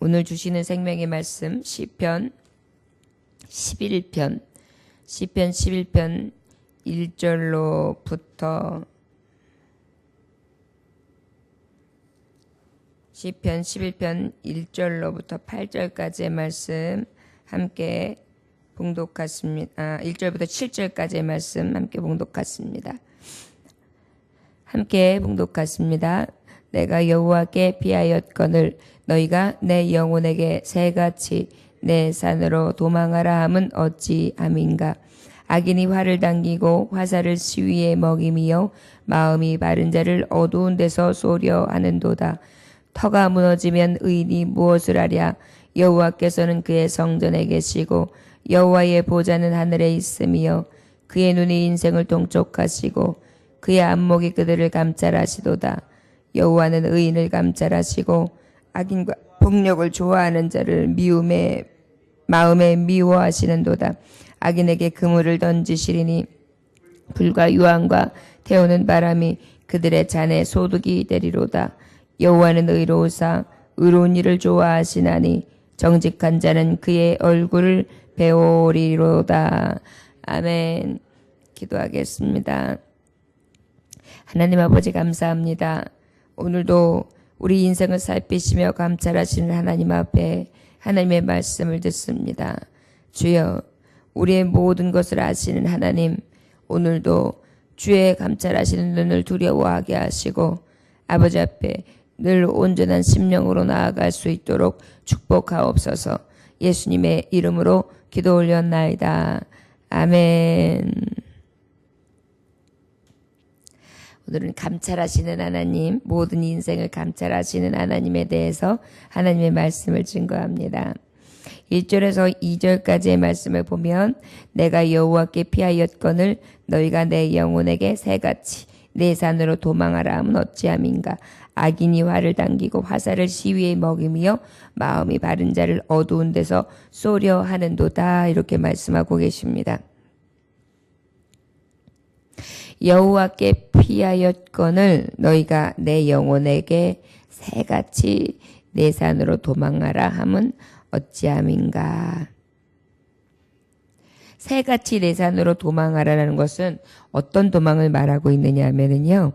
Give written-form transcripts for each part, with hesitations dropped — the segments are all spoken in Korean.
오늘 주시는 생명의 말씀 시편 11편 1절로부터 시편 11편 1절로부터 8절까지의 말씀 함께 봉독하십니다. 1절부터 7절까지의 말씀 함께 봉독하십니다. 내가 여호와께 피하였거늘 너희가 내 영혼에게 새같이 내 산으로 도망하라 함은 어찌함인가. 악인이 활을 당기고 화살을 시위에 먹임이요 마음이 바른 자를 어두운 데서 쏘려 하는도다. 터가 무너지면 의인이 무엇을 하랴. 여호와께서는 그의 성전에 계시고 여호와의 보좌는 하늘에 있으며 그의 눈이 인생을 동촉하시고 그의 안목이 그들을 감찰하시도다. 여호와는 의인을 감찰하시고 악인과 폭력을 좋아하는 자를 마음에 미워하시는도다. 악인에게 그물을 던지시리니 불과 유황과 태우는 바람이 그들의 잔에 소득이 되리로다. 여호와는 의로우사 의로운 일을 좋아하시나니 정직한 자는 그의 얼굴을 배우리로다. 아멘. 기도하겠습니다. 하나님 아버지 감사합니다. 오늘도 우리 인생을 살피시며 감찰하시는 하나님 앞에 하나님의 말씀을 듣습니다. 주여, 우리의 모든 것을 아시는 하나님, 오늘도 주의 감찰하시는 눈을 두려워하게 하시고 아버지 앞에 늘 온전한 심령으로 나아갈 수 있도록 축복하옵소서. 예수님의 이름으로 기도 올렸나이다. 아멘. 오늘은 감찰하시는 하나님, 모든 인생을 감찰하시는 하나님에 대해서 하나님의 말씀을 증거합니다. 1절에서 2절까지의 말씀을 보면 내가 여호와께 피하였거늘 너희가 내 영혼에게 새같이 내 산으로 도망하라 하면 어찌함인가. 악인이 활을 당기고 화살을 시위에 먹이며 마음이 바른 자를 어두운 데서 쏘려 하는도다. 이렇게 말씀하고 계십니다. 여호와께 피하였거늘 너희가 내 영혼에게 새같이 내 산으로 도망하라 함은 어찌함인가. 새같이 내 산으로 도망하라는 것은 어떤 도망을 말하고 있느냐 하면은요,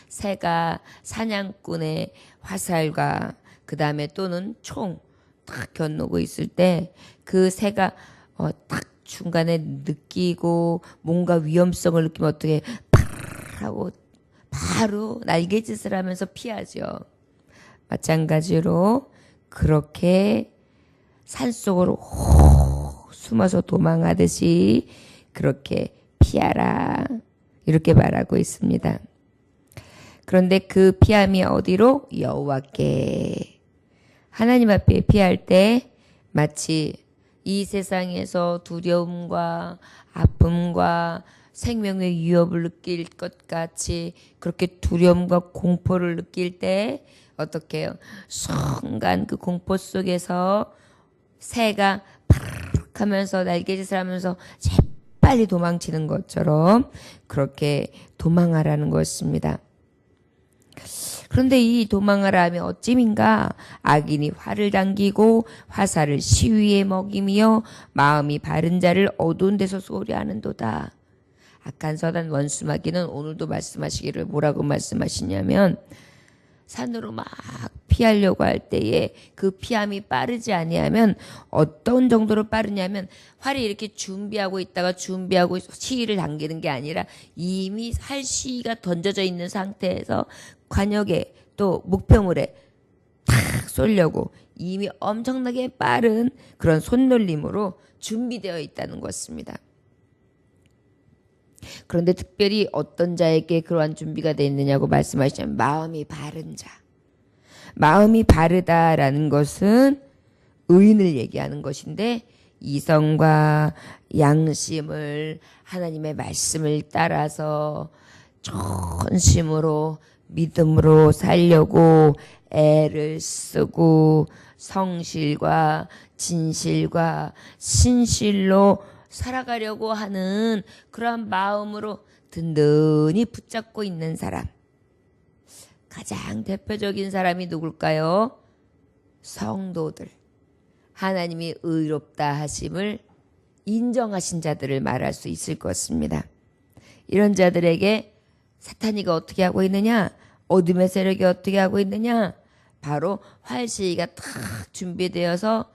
새가 사냥꾼의 화살과 그 다음에 또는 총 딱 겨누고 있을 때 그 새가 딱 중간에 느끼고 뭔가 위험성을 느끼면 어떻게 하고 바로 날개짓을 하면서 피하죠. 마찬가지로 그렇게 산속으로 숨어서 도망하듯이 그렇게 피하라 이렇게 말하고 있습니다. 그런데 그 피함이 어디로? 여호와께. 하나님 앞에 피할 때 마치 이 세상에서 두려움과 아픔과 생명의 위협을 느낄 것 같이 그렇게 두려움과 공포를 느낄 때 어떻게 해요? 순간 그 공포 속에서 새가 파르륵 하면서 날개짓을 하면서 재빨리 도망치는 것처럼 그렇게 도망하라는 것입니다. 그런데 이 도망하라 하면 어찌민가. 악인이 활을 당기고 화살을 시위에 먹이며 마음이 바른 자를 어두운 데서 쏘려 하는도다. 악한 서단 원수마귀는 오늘도 말씀하시기를 뭐라고 말씀하시냐면 산으로 막 피하려고 할 때에 그 피함이 빠르지 아니하면 어떤 정도로 빠르냐면 활이 이렇게 준비하고 있다가 준비하고 시위를 당기는 게 아니라 이미 활 시위가 던져져 있는 상태에서 관역에 또 목표물에 탁 쏘려고 이미 엄청나게 빠른 그런 손놀림으로 준비되어 있다는 것입니다. 그런데 특별히 어떤 자에게 그러한 준비가 되어 있느냐고 말씀하시자면 마음이 바른 자. 마음이 바르다라는 것은 의인을 얘기하는 것인데 이성과 양심을 하나님의 말씀을 따라서 전심으로 믿음으로 살려고 애를 쓰고 성실과 진실과 신실로 살아가려고 하는 그러한 마음으로 든든히 붙잡고 있는 사람. 가장 대표적인 사람이 누굴까요? 성도들, 하나님이 의롭다 하심을 인정하신 자들을 말할 수 있을 것입니다. 이런 자들에게 사탄이가 어떻게 하고 있느냐? 어둠의 세력이 어떻게 하고 있느냐? 바로 활시위가 탁 준비되어서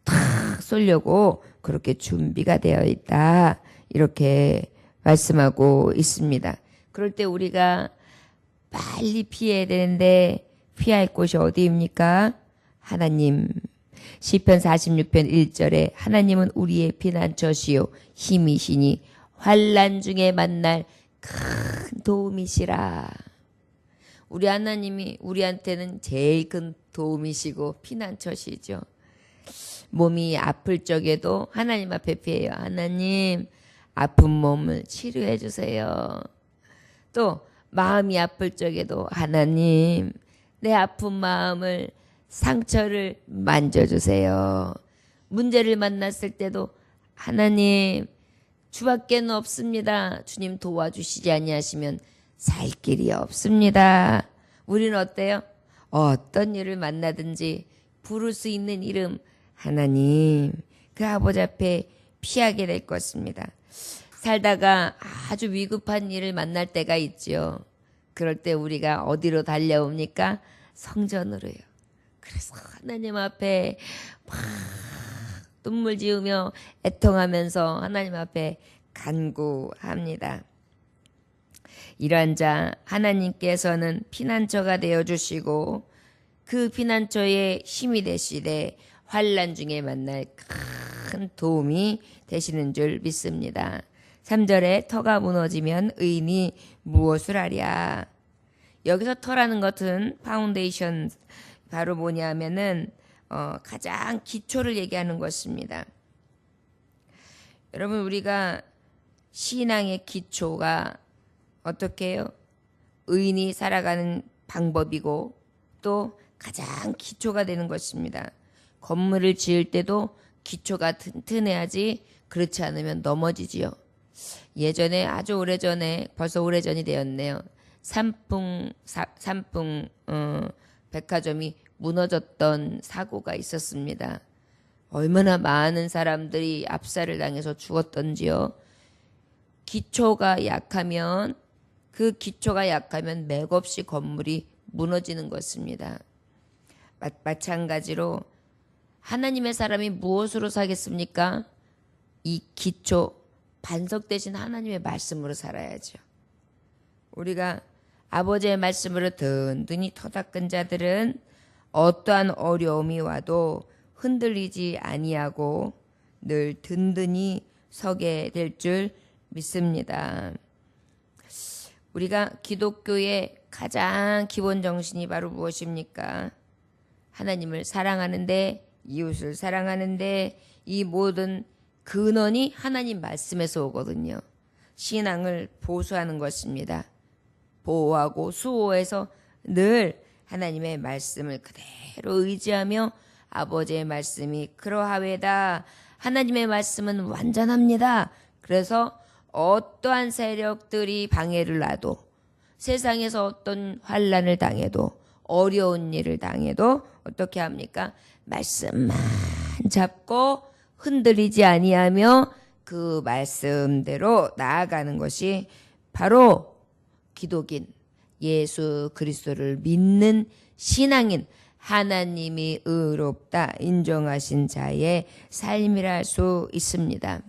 탁 쏘려고 그렇게 준비가 되어 있다. 이렇게 말씀하고 있습니다. 그럴 때 우리가 빨리 피해야 되는데 피할 곳이 어디입니까? 하나님. 시편 46편 1절에 하나님은 우리의 피난처시요 힘이시니 환난 중에 만날 큰 도움이시라. 우리 하나님이 우리한테는 제일 큰 도움이시고 피난처시죠. 몸이 아플 적에도 하나님 앞에 피해요. 하나님, 아픈 몸을 치료해 주세요. 또 마음이 아플 적에도 하나님, 내 아픈 마음을 상처를 만져주세요. 문제를 만났을 때도 하나님, 주밖에는 없습니다. 주님 도와주시지 아니하시면 살 길이 없습니다. 우리는 어때요? 어떤 일을 만나든지 부를 수 있는 이름 하나님, 그 아버지 앞에 피하게 될 것입니다. 살다가 아주 위급한 일을 만날 때가 있죠. 그럴 때 우리가 어디로 달려옵니까? 성전으로요. 그래서 하나님 앞에 막 눈물 지으며 애통하면서 하나님 앞에 간구합니다. 이러한 자 하나님께서는 피난처가 되어주시고 그 피난처의 힘이 되시되 환난 중에 만날 큰 도움이 되시는 줄 믿습니다. 3절에 터가 무너지면 의인이 무엇을 하랴. 여기서 터라는 것은 파운데이션, 바로 뭐냐면은 가장 기초를 얘기하는 것입니다. 여러분, 우리가 신앙의 기초가 어떻게 해요? 의인이 살아가는 방법이고 또 가장 기초가 되는 것입니다. 건물을 지을 때도 기초가 튼튼해야지, 그렇지 않으면 넘어지지요. 예전에, 아주 오래전에, 벌써 오래전이 되었네요. 삼풍 백화점이 무너졌던 사고가 있었습니다. 얼마나 많은 사람들이 압살을 당해서 죽었던지요. 기초가 약하면, 그 기초가 약하면 맥없이 건물이 무너지는 것입니다. 마찬가지로 하나님의 사람이 무엇으로 사겠습니까? 이 기초, 반석 대신 하나님의 말씀으로 살아야죠. 우리가 아버지의 말씀으로 든든히 터닦은 자들은 어떠한 어려움이 와도 흔들리지 아니하고 늘 든든히 서게 될 줄 믿습니다. 우리가 기독교의 가장 기본 정신이 바로 무엇입니까? 하나님을 사랑하는데, 이웃을 사랑하는데, 이 모든 근원이 하나님 말씀에서 오거든요. 신앙을 보수하는 것입니다. 보호하고 수호해서 늘 하나님의 말씀을 그대로 의지하며 아버지의 말씀이 그러하외다. 하나님의 말씀은 완전합니다. 그래서 어떠한 세력들이 방해를 놔도, 세상에서 어떤 환난을 당해도, 어려운 일을 당해도 어떻게 합니까? 말씀만 잡고 흔들리지 아니하며 그 말씀대로 나아가는 것이 바로 기독인, 예수 그리스도를 믿는 신앙인, 하나님이 의롭다 인정하신 자의 삶이라 할 수 있습니다.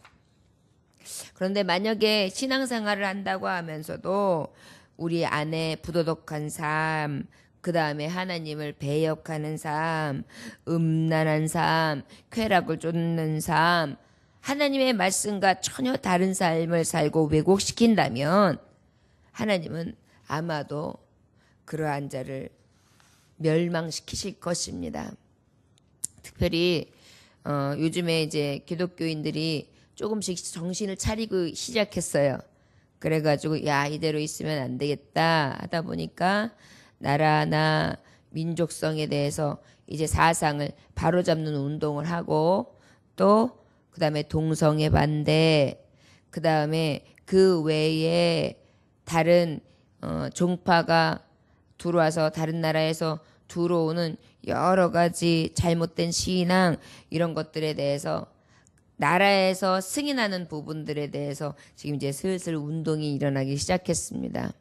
그런데 만약에 신앙생활을 한다고 하면서도 우리 안에 부도덕한 삶, 그 다음에 하나님을 배역하는 삶, 음란한 삶, 쾌락을 쫓는 삶, 하나님의 말씀과 전혀 다른 삶을 살고 왜곡시킨다면 하나님은 아마도 그러한 자를 멸망시키실 것입니다. 특별히 요즘에 이제 기독교인들이 조금씩 정신을 차리고 시작했어요. 그래가지고 야, 이대로 있으면 안 되겠다 하다 보니까 나라나 민족성에 대해서 이제 사상을 바로잡는 운동을 하고, 또 그 다음에 동성애 반대, 그 다음에 그 외에 다른 종파가 들어와서 다른 나라에서 들어오는 여러 가지 잘못된 신앙 이런 것들에 대해서 나라에서 승인하는 부분들에 대해서 지금 이제 슬슬 운동이 일어나기 시작했습니다.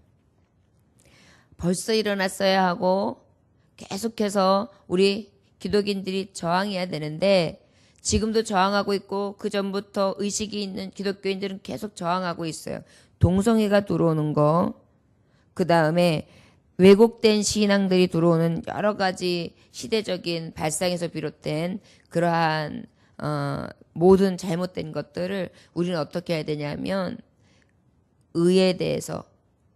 벌써 일어났어야 하고 계속해서 우리 기독인들이 저항해야 되는데 지금도 저항하고 있고 그 전부터 의식이 있는 기독교인들은 계속 저항하고 있어요. 동성애가 들어오는 거, 그 다음에 왜곡된 신앙들이 들어오는 여러 가지 시대적인 발상에서 비롯된 그러한 모든 잘못된 것들을 우리는 어떻게 해야 되냐면 의에 대해서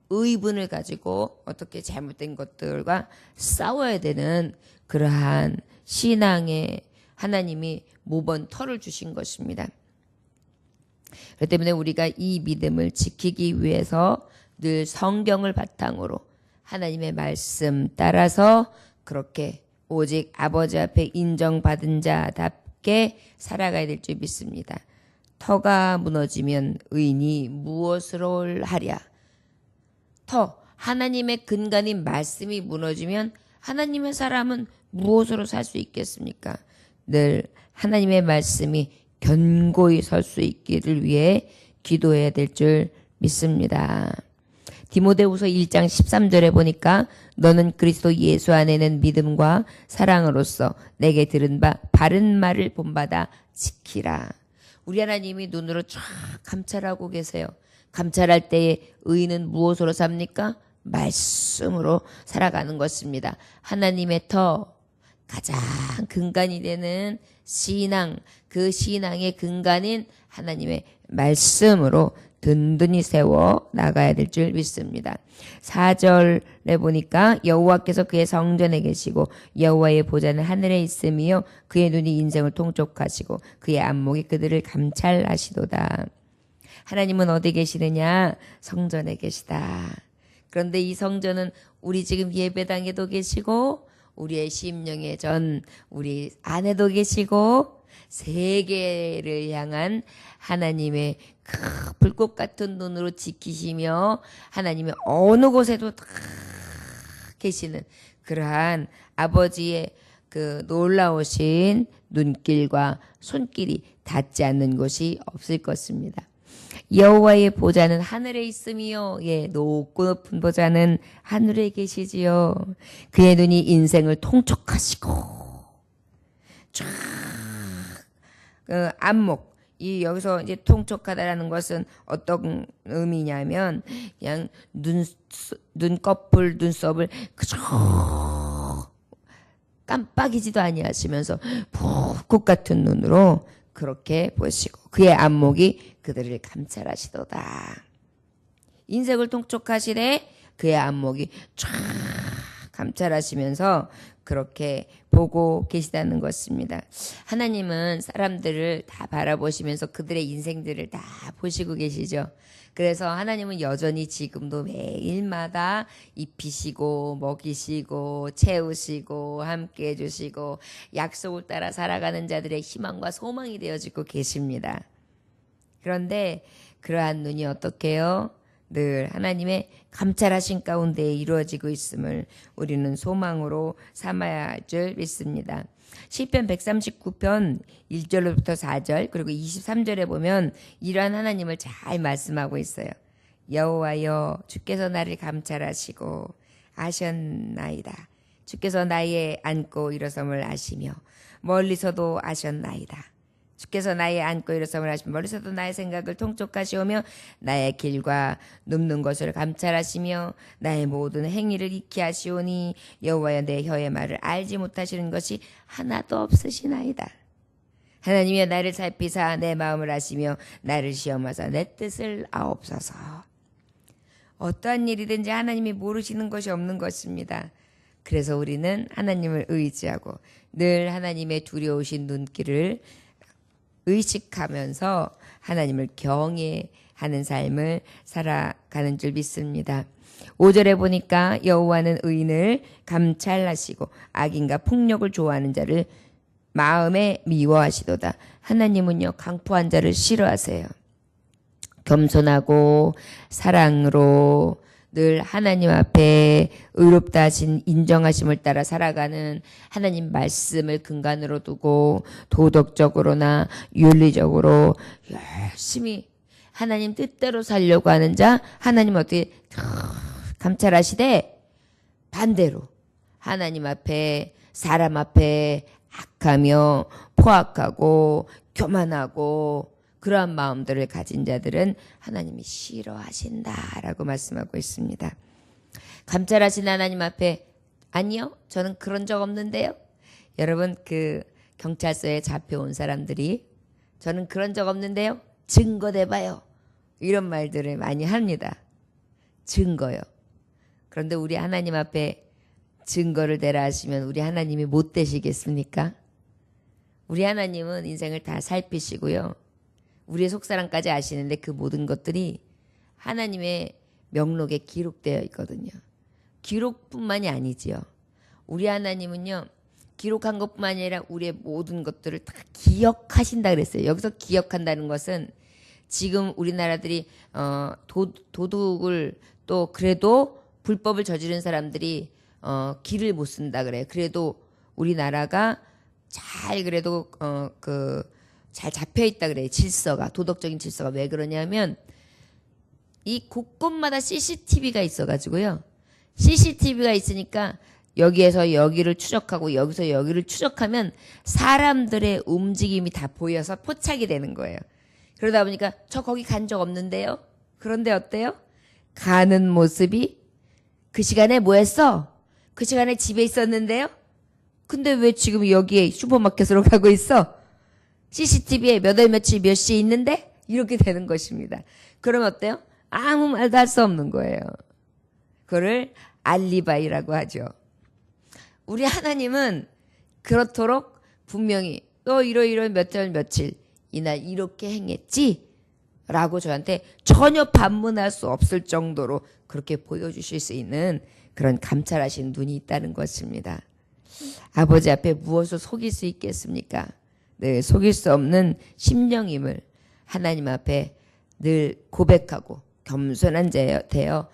의분을 가지고 어떻게 잘못된 것들과 싸워야 되는 그러한 신앙에 하나님이 모범 터를 주신 것입니다. 그렇기 때문에 우리가 이 믿음을 지키기 위해서 늘 성경을 바탕으로 하나님의 말씀 따라서 그렇게 오직 아버지 앞에 인정받은 자답게 살아가야 될 줄 믿습니다. 터가 무너지면 의인이 무엇으로 하랴. 터, 하나님의 근간인 말씀이 무너지면 하나님의 사람은 무엇으로 살 수 있겠습니까? 늘 하나님의 말씀이 견고히 설 수 있기를 위해 기도해야 될 줄 믿습니다. 디모데후서 1장 13절에 보니까 너는 그리스도 예수 안에는 믿음과 사랑으로서 내게 들은 바 바른 말을 본받아 지키라. 우리 하나님이 눈으로 쫙 감찰하고 계세요. 감찰할 때에 의인은 무엇으로 삽니까? 말씀으로 살아가는 것입니다. 하나님의 터, 가장 근간이 되는 신앙, 그 신앙의 근간인 하나님의 말씀으로 든든히 세워 나가야 될 줄 믿습니다. 4절에 보니까 여호와께서 그의 성전에 계시고 여호와의 보좌는 하늘에 있으며 그의 눈이 인생을 통촉하시고 그의 안목이 그들을 감찰하시도다. 하나님은 어디 계시느냐? 성전에 계시다. 그런데 이 성전은 우리 지금 예배당에도 계시고 우리의 심령의 전 우리 안에도 계시고 세계를 향한 하나님의 그 불꽃 같은 눈으로 지키시며 하나님의 어느 곳에도 다 계시는 그러한 아버지의 그 놀라우신 눈길과 손길이 닿지 않는 곳이 없을 것입니다. 여호와의 보좌는 하늘에 있으며 높고 높은 보좌는 하늘에 계시지요. 그의 눈이 인생을 통촉하시고 쫙 안목 이 여기서 이제 통촉하다라는 것은 어떤 의미냐면 그냥 눈꺼풀 눈썹을 그저 깜빡이지도 아니하시면서 불꽃 같은 눈으로 그렇게 보시고 그의 안목이 그들을 감찰하시도다. 인생을 통촉하시되 그의 안목이 쫙 감찰하시면서 그렇게 보고 계시다는 것입니다. 하나님은 사람들을 다 바라보시면서 그들의 인생들을 다 보시고 계시죠. 그래서 하나님은 여전히 지금도 매일마다 입히시고 먹이시고 채우시고 함께 해주시고 약속을 따라 살아가는 자들의 희망과 소망이 되어지고 계십니다. 그런데 그러한 눈이 어떻게 해요? 늘 하나님의 감찰하신 가운데 이루어지고 있음을 우리는 소망으로 삼아야 할 줄 믿습니다. 시편 139편 1절부터 4절 그리고 23절에 보면 이러한 하나님을 잘 말씀하고 있어요. 여호와여 주께서 나를 감찰하시고 아셨나이다. 주께서 나의 앉고 일어섬을 아시며 멀리서도 아셨나이다. 주께서 나의 앉고 일어섬을 아시며 멀리서도 나의 생각을 통촉하시오며 나의 길과 눕는 것을 감찰하시며 나의 모든 행위를 익히 하시오니 여호와여 내 혀의 말을 알지 못하시는 것이 하나도 없으시나이다. 하나님이여 나를 살피사 내 마음을 아시며 나를 시험하사 내 뜻을 아옵소서. 어떠한 일이든지 하나님이 모르시는 것이 없는 것입니다. 그래서 우리는 하나님을 의지하고 늘 하나님의 두려우신 눈길을 의식하면서 하나님을 경외하는 삶을 살아가는 줄 믿습니다. 5절에 보니까 여호와는 의인을 감찰하시고 악인과 폭력을 좋아하는 자를 마음에 미워하시도다. 하나님은요 강포한 자를 싫어하세요. 겸손하고 사랑으로 늘 하나님 앞에 의롭다 하신 인정하심을 따라 살아가는 하나님 말씀을 근간으로 두고 도덕적으로나 윤리적으로 열심히 하나님 뜻대로 살려고 하는 자 하나님 어떻게 감찰하시되 반대로 하나님 앞에 사람 앞에 악하며 포악하고 교만하고 그러한 마음들을 가진 자들은 하나님이 싫어하신다라고 말씀하고 있습니다. 감찰하신 하나님 앞에 아니요, 저는 그런 적 없는데요. 여러분 그 경찰서에 잡혀온 사람들이 저는 그런 적 없는데요. 증거 대봐요. 이런 말들을 많이 합니다. 증거요. 그런데 우리 하나님 앞에 증거를 대라 하시면 우리 하나님이 못 되시겠습니까? 우리 하나님은 인생을 다 살피시고요. 우리의 속사람까지 아시는데 그 모든 것들이 하나님의 명록에 기록되어 있거든요. 기록뿐만이 아니지요. 우리 하나님은요. 기록한 것뿐만 아니라 우리의 모든 것들을 다 기억하신다 그랬어요. 여기서 기억한다는 것은 지금 우리나라들이 도둑을 또 그래도 불법을 저지른 사람들이 길을 못 쓴다 그래요. 그래도 우리나라가 잘 그래도 잘 잡혀 있다 그래요. 질서가 도덕적인 질서가 왜 그러냐면 이 곳곳마다 CCTV가 있어가지고요. CCTV가 있으니까 여기에서 여기를 추적하고 여기서 여기를 추적하면 사람들의 움직임이 다 보여서 포착이 되는 거예요. 그러다 보니까 저 거기 간 적 없는데요. 그런데 어때요? 가는 모습이 그 시간에 뭐 했어? 그 시간에 집에 있었는데요. 근데 왜 지금 여기에 슈퍼마켓으로 가고 있어? CCTV에 몇 월 며칠 몇 시에 있는데? 이렇게 되는 것입니다. 그러면 어때요? 아무 말도 할 수 없는 거예요. 그거를 알리바이라고 하죠. 우리 하나님은 그렇도록 분명히 너 이러이러 몇 월 며칠 이날 이렇게 행했지? 라고 저한테 전혀 반문할 수 없을 정도로 그렇게 보여주실 수 있는 그런 감찰하신 눈이 있다는 것입니다. 아버지 앞에 무엇을 속일 수 있겠습니까? 늘 속일 수 없는 심령임을 하나님 앞에 늘 고백하고 겸손한 자 되어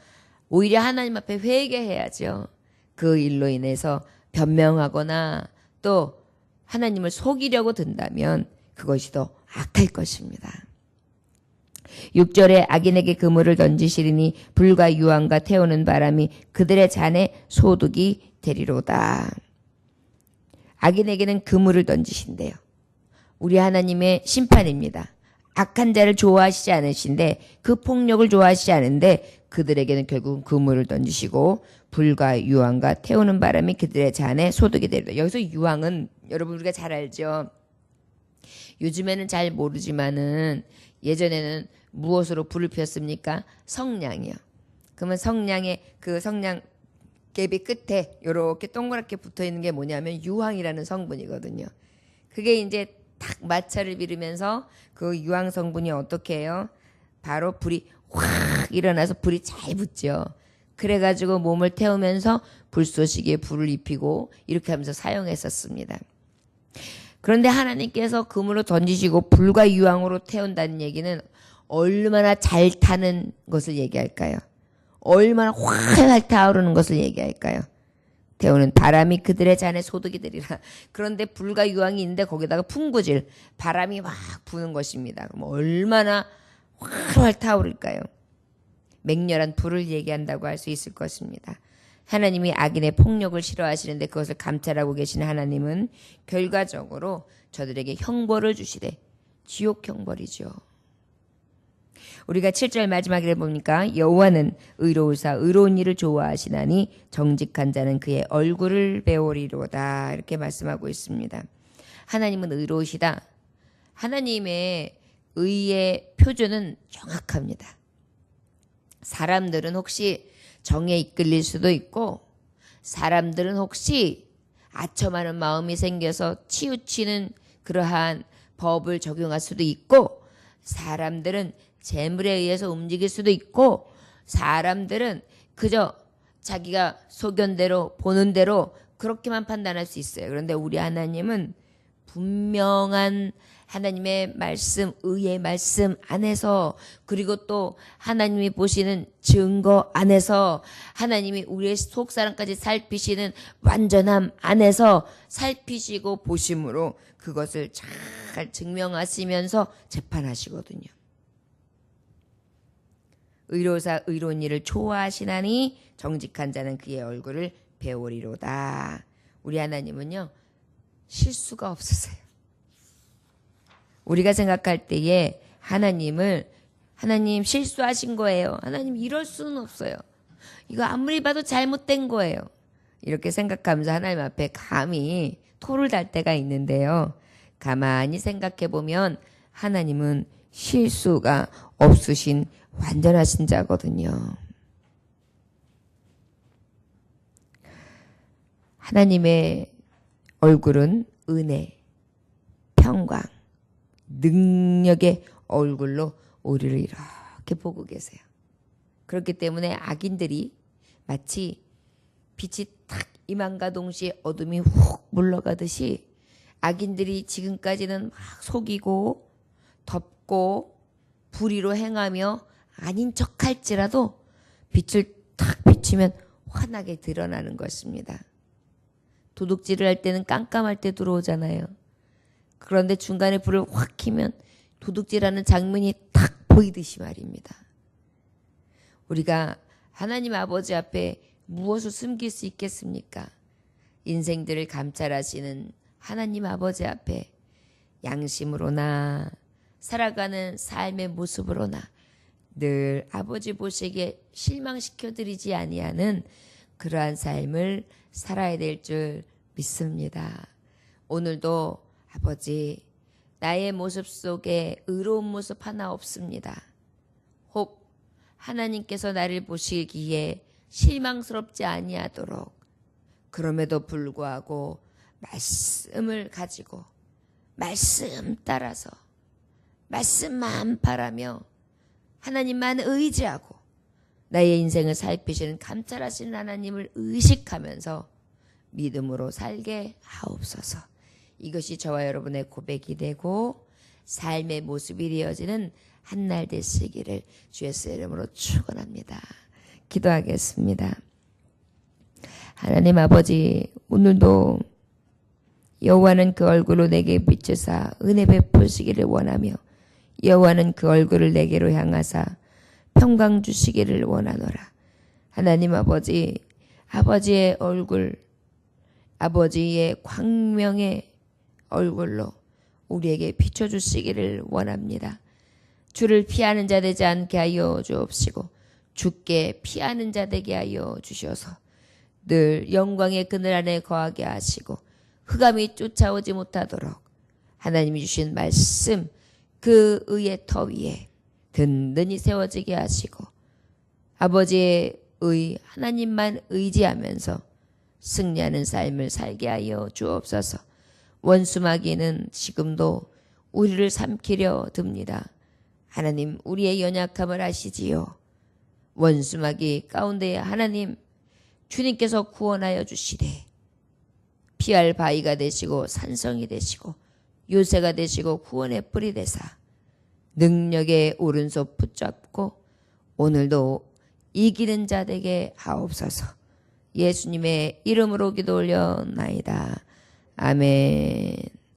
오히려 하나님 앞에 회개해야죠. 그 일로 인해서 변명하거나 또 하나님을 속이려고 든다면 그것이 더 악할 것입니다. 6절에 악인에게 그물을 던지시리니 불과 유황과 태우는 바람이 그들의 잔에 소득이 되리로다. 악인에게는 그물을 던지신대요. 우리 하나님의 심판입니다. 악한 자를 좋아하시지 않으신데 그 폭력을 좋아하시지 않은데 그들에게는 결국 그물을 던지시고 불과 유황과 태우는 바람이 그들의 잔에 소득이 되리로다. 여기서 유황은 여러분 우리가 잘 알죠. 요즘에는 잘 모르지만은 예전에는 무엇으로 불을 피웠습니까? 성냥이요. 그러면 성냥의 그 성냥 갭이 끝에 이렇게 동그랗게 붙어 있는 게 뭐냐면 유황이라는 성분이거든요. 그게 이제 딱 마찰을 비르면서 그 유황 성분이 어떻게 해요? 바로 불이 확 일어나서 불이 잘 붙죠. 그래가지고 몸을 태우면서 불쏘시개에 불을 입히고 이렇게 하면서 사용했었습니다. 그런데 하나님께서 그물로 던지시고 불과 유황으로 태운다는 얘기는 얼마나 잘 타는 것을 얘기할까요? 얼마나 활활 타오르는 것을 얘기할까요? 태우는 바람이 그들의 잔에 소득이 되리라. 그런데 불과 유황이 있는데 거기다가 풍구질, 바람이 막 부는 것입니다. 그럼 얼마나 활활 타오를까요? 맹렬한 불을 얘기한다고 할 수 있을 것입니다. 하나님이 악인의 폭력을 싫어하시는데 그것을 감찰하고 계신 하나님은 결과적으로 저들에게 형벌을 주시되 지옥 형벌이죠. 우리가 7절 마지막에 보니까 여호와는 의로우사 의로운 일을 좋아하시나니 정직한 자는 그의 얼굴을 배우리로다 이렇게 말씀하고 있습니다. 하나님은 의로우시다. 하나님의 의의 표준은 정확합니다. 사람들은 혹시 정에 이끌릴 수도 있고 사람들은 혹시 아첨하는 마음이 생겨서 치우치는 그러한 법을 적용할 수도 있고 사람들은 재물에 의해서 움직일 수도 있고 사람들은 그저 자기가 소견대로 보는 대로 그렇게만 판단할 수 있어요. 그런데 우리 하나님은 분명한 하나님의 말씀, 의의 말씀 안에서, 그리고 또 하나님이 보시는 증거 안에서, 하나님이 우리의 속사람까지 살피시는 완전함 안에서 살피시고 보심으로 그것을 잘 증명하시면서 재판하시거든요. 의로사 의로운 일을 좋아하시나니 정직한 자는 그의 얼굴을 배우리로다. 우리 하나님은요, 실수가 없으세요. 우리가 생각할 때에 하나님 실수하신 거예요. 하나님 이럴 수는 없어요. 이거 아무리 봐도 잘못된 거예요. 이렇게 생각하면서 하나님 앞에 감히 토를 달 때가 있는데요. 가만히 생각해 보면 하나님은 실수가 없으신 완전하신 자거든요. 하나님의 얼굴은 은혜, 평강, 능력의 얼굴로 우리를 이렇게 보고 계세요. 그렇기 때문에 악인들이 마치 빛이 탁 임함과 동시에 어둠이 훅 물러가듯이 악인들이 지금까지는 막 속이고 덮고 불의로 행하며 아닌 척할지라도 빛을 탁 비치면 환하게 드러나는 것입니다. 도둑질을 할 때는 깜깜할 때 들어오잖아요. 그런데 중간에 불을 확 켜면 도둑질하는 장면이 탁 보이듯이 말입니다. 우리가 하나님 아버지 앞에 무엇을 숨길 수 있겠습니까? 인생들을 감찰하시는 하나님 아버지 앞에 양심으로나 살아가는 삶의 모습으로나 늘 아버지 보시기에 실망시켜드리지 아니하는 그러한 삶을 살아야 될 줄 믿습니다. 오늘도 아버지, 나의 모습 속에 의로운 모습 하나 없습니다. 혹 하나님께서 나를 보시기에 실망스럽지 아니하도록, 그럼에도 불구하고 말씀을 가지고 말씀 따라서 말씀만 바라며 하나님만 의지하고 나의 인생을 살피시는 감찰하시는 하나님을 의식하면서 믿음으로 살게 하옵소서. 이것이 저와 여러분의 고백이 되고 삶의 모습이 되어지는 한날 되시기를 주 예수의 이름으로 축원합니다. 기도하겠습니다. 하나님 아버지, 오늘도 여호와는 그 얼굴로 내게 비추사 은혜 베푸시기를 원하며 여호와는 그 얼굴을 내게로 향하사 평강 주시기를 원하노라. 하나님 아버지, 아버지의 얼굴, 아버지의 광명의 얼굴로 우리에게 비춰주시기를 원합니다. 주를 피하는 자 되지 않게 하여 주옵시고 주께 피하는 자 되게 하여 주셔서 늘 영광의 그늘 안에 거하게 하시고 흑암이 쫓아오지 못하도록 하나님이 주신 말씀 그 의의 터 위에 든든히 세워지게 하시고 아버지의 의 하나님만 의지하면서 승리하는 삶을 살게 하여 주옵소서. 원수마귀는 지금도 우리를 삼키려 듭니다. 하나님, 우리의 연약함을 아시지요. 원수마귀 가운데 하나님, 주님께서 구원하여 주시되 피할 바위가 되시고 산성이 되시고 요새가 되시고 구원의 뿔이 되사 능력의 오른손 붙잡고 오늘도 이기는 자 되게 하옵소서. 예수님의 이름으로 기도 올려나이다. 아멘.